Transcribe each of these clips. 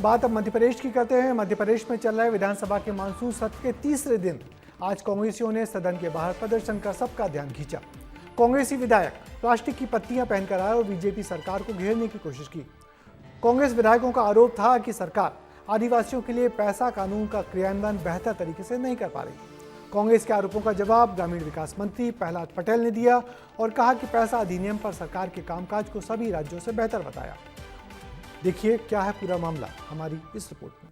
बात अब मध्य प्रदेश की करते हैं। मध्य प्रदेश में चल रहे विधानसभा के मानसून सत्र के तीसरे दिन आज कांग्रेसियों ने सदन के बाहर प्रदर्शन कर सबका ध्यान खींचा। कांग्रेसी विधायक प्लास्टिक की पत्तियां पहनकर आए और बीजेपी सरकार को घेरने की कोशिश की। कांग्रेस विधायकों का आरोप था कि सरकार आदिवासियों के लिए पैसा कानून का क्रियान्वयन बेहतर तरीके से नहीं कर पा रही। कांग्रेस के आरोपों का जवाब ग्रामीण विकास मंत्री प्रहलाद पटेल ने दिया और कहा कि पैसा अधिनियम पर सरकार के कामकाज को सभी राज्यों से बेहतर बताया। देखिए क्या है पूरा मामला हमारी इस रिपोर्ट में।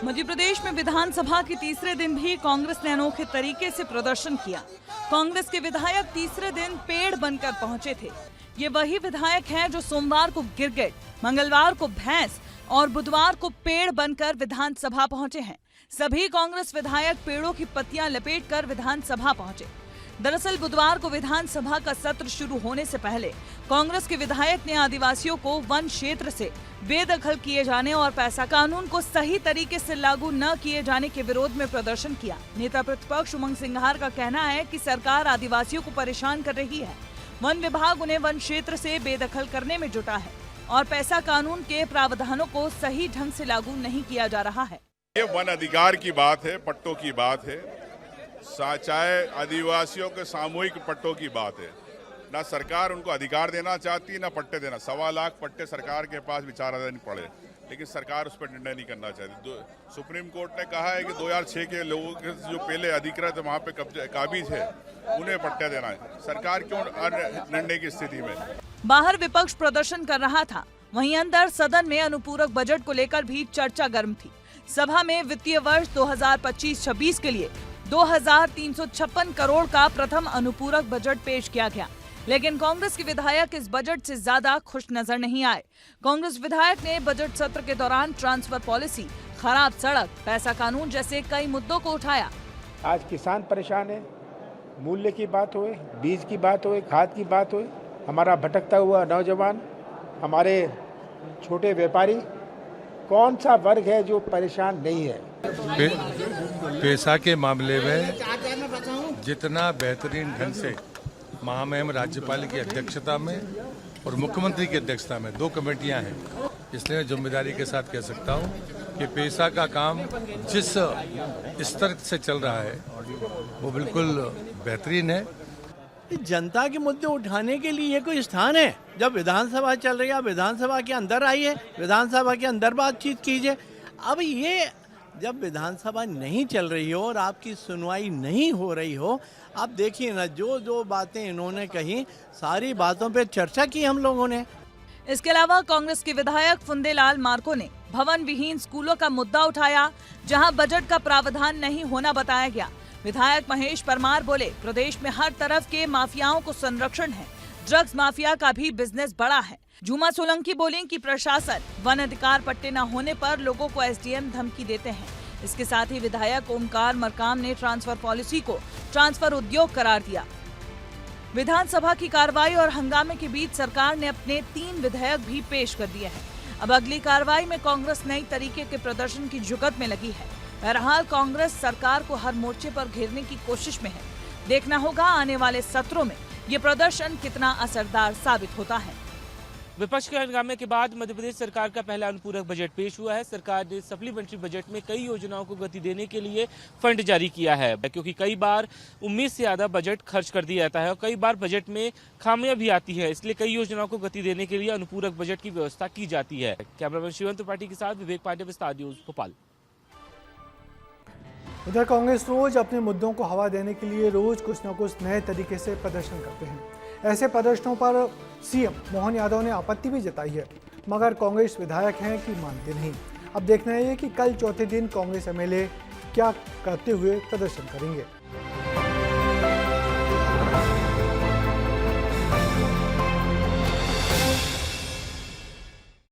मध्य प्रदेश में विधानसभा के तीसरे दिन भी कांग्रेस ने अनोखे तरीके से प्रदर्शन किया। कांग्रेस के विधायक तीसरे दिन पेड़ बनकर पहुंचे थे। ये वही विधायक हैं जो सोमवार को गिरगिट, मंगलवार को भैंस और बुधवार को पेड़ बनकर विधानसभा पहुंचे हैं। सभी कांग्रेस विधायक पेड़ों की पत्तियां लपेटकर विधानसभा पहुंचे। दरअसल बुधवार को विधानसभा का सत्र शुरू होने से पहले कांग्रेस के विधायक ने आदिवासियों को वन क्षेत्र से बेदखल किए जाने और पैसा कानून को सही तरीके से लागू न किए जाने के विरोध में प्रदर्शन किया। नेता प्रतिपक्ष उमंग सिंघार का कहना है कि सरकार आदिवासियों को परेशान कर रही है। वन विभाग उन्हें वन क्षेत्र से बेदखल करने में जुटा है और पैसा कानून के प्रावधानों को सही ढंग से लागू नहीं किया जा रहा है। ये वन अधिकार की बात है, पट्टों की बात है, चाहे आदिवासियों के सामूहिक पट्टों की बात है। ना सरकार उनको अधिकार देना चाहती, ना पट्टे देना। 1.25 लाख पट्टे सरकार के पास विचाराधीन पड़े, लेकिन सरकार उस पर निर्णय नहीं करना चाहती। सुप्रीम कोर्ट ने कहा है कि 2006 के लोगों के जो पहले अधिकृत वहाँ पे कब्जे काबिज है, उन्हें पट्टे देना है। सरकार क्यों निर्णय की स्थिति में? बाहर विपक्ष प्रदर्शन कर रहा था, वहीं अंदर सदन में अनुपूरक बजट को लेकर भी चर्चा गर्म थी। सभा में वित्तीय वर्ष 2025-26 के लिए 2356 करोड़ का प्रथम अनुपूरक बजट पेश किया गया, लेकिन कांग्रेस के विधायक इस बजट से ज्यादा खुश नजर नहीं आए। कांग्रेस विधायक ने बजट सत्र के दौरान ट्रांसफर पॉलिसी, खराब सड़क, पैसा कानून जैसे कई मुद्दों को उठाया। आज किसान परेशान है, मूल्य की बात हो, बीज की बात हो, खाद की बात हो, हमारा भटकता हुआ नौजवान, हमारे छोटे व्यापारी, कौन सा वर्ग है जो परेशान नहीं है? पैसा के मामले में जितना बेहतरीन ढंग से महामहिम राज्यपाल की अध्यक्षता में और मुख्यमंत्री की अध्यक्षता में 2 कमेटियां हैं, इसलिए जिम्मेदारी के साथ कह सकता हूं कि पैसा का काम जिस स्तर से चल रहा है वो बिल्कुल बेहतरीन है। जनता के मुद्दे उठाने के लिए ये कोई स्थान है? जब विधानसभा चल रही है, विधानसभा के अंदर आइए, विधानसभा के अंदर बातचीत कीजिए। अब ये जब विधानसभा नहीं चल रही हो और आपकी सुनवाई नहीं हो रही हो, आप देखिए ना, जो बातें इन्होंने कही, सारी बातों पे चर्चा की हम लोगों ने। इसके अलावा कांग्रेस के विधायक फुंदेलाल मार्को ने भवन विहीन स्कूलों का मुद्दा उठाया, जहां बजट का प्रावधान नहीं होना बताया गया। विधायक महेश परमार बोले, प्रदेश में हर तरफ के माफियाओं को संरक्षण है, ड्रग्स माफिया का भी बिजनेस बड़ा है। झूमा सोलंकी बोले कि प्रशासन वन अधिकार पट्टे न होने पर लोगों को एसडीएम धमकी देते हैं। इसके साथ ही विधायक ओमकार मरकाम ने ट्रांसफर पॉलिसी को ट्रांसफर उद्योग करार दिया। विधानसभा की कार्रवाई और हंगामे के बीच सरकार ने अपने 3 विधेयक भी पेश कर दिए हैं। अब अगली कार्रवाई में कांग्रेस नई तरीके के प्रदर्शन की जुगत में लगी है। बहरहाल कांग्रेस सरकार को हर मोर्चे पर घेरने की कोशिश में है। देखना होगा आने वाले सत्रों में ये प्रदर्शन कितना असरदार साबित होता है। विपक्ष के हंगामे के बाद मध्य प्रदेश सरकार का पहला अनुपूरक बजट पेश हुआ है। सरकार ने सप्लीमेंट्री बजट में कई योजनाओं को गति देने के लिए फंड जारी किया है, क्योंकि कई बार उम्मीद से ज्यादा बजट खर्च कर दिया जाता है और कई बार बजट में खामियां भी आती है। इसलिए कई योजनाओं को गति देने के लिए अनुपूरक बजट की व्यवस्था की जाती है। कैमरामैन शिवंत त्रिपाठी के साथ विवेक पांडे, विस्तार न्यूज, भोपाल। उधर कांग्रेस रोज अपने मुद्दों को हवा देने के लिए रोज कुछ न कुछ नए तरीके से प्रदर्शन करते हैं। ऐसे प्रदर्शनों पर सीएम मोहन यादव ने आपत्ति भी जताई है, मगर कांग्रेस विधायक हैं कि मानते नहीं। अब देखना है कि कल चौथे दिन कांग्रेस एमएलए क्या करते हुए प्रदर्शन करेंगे।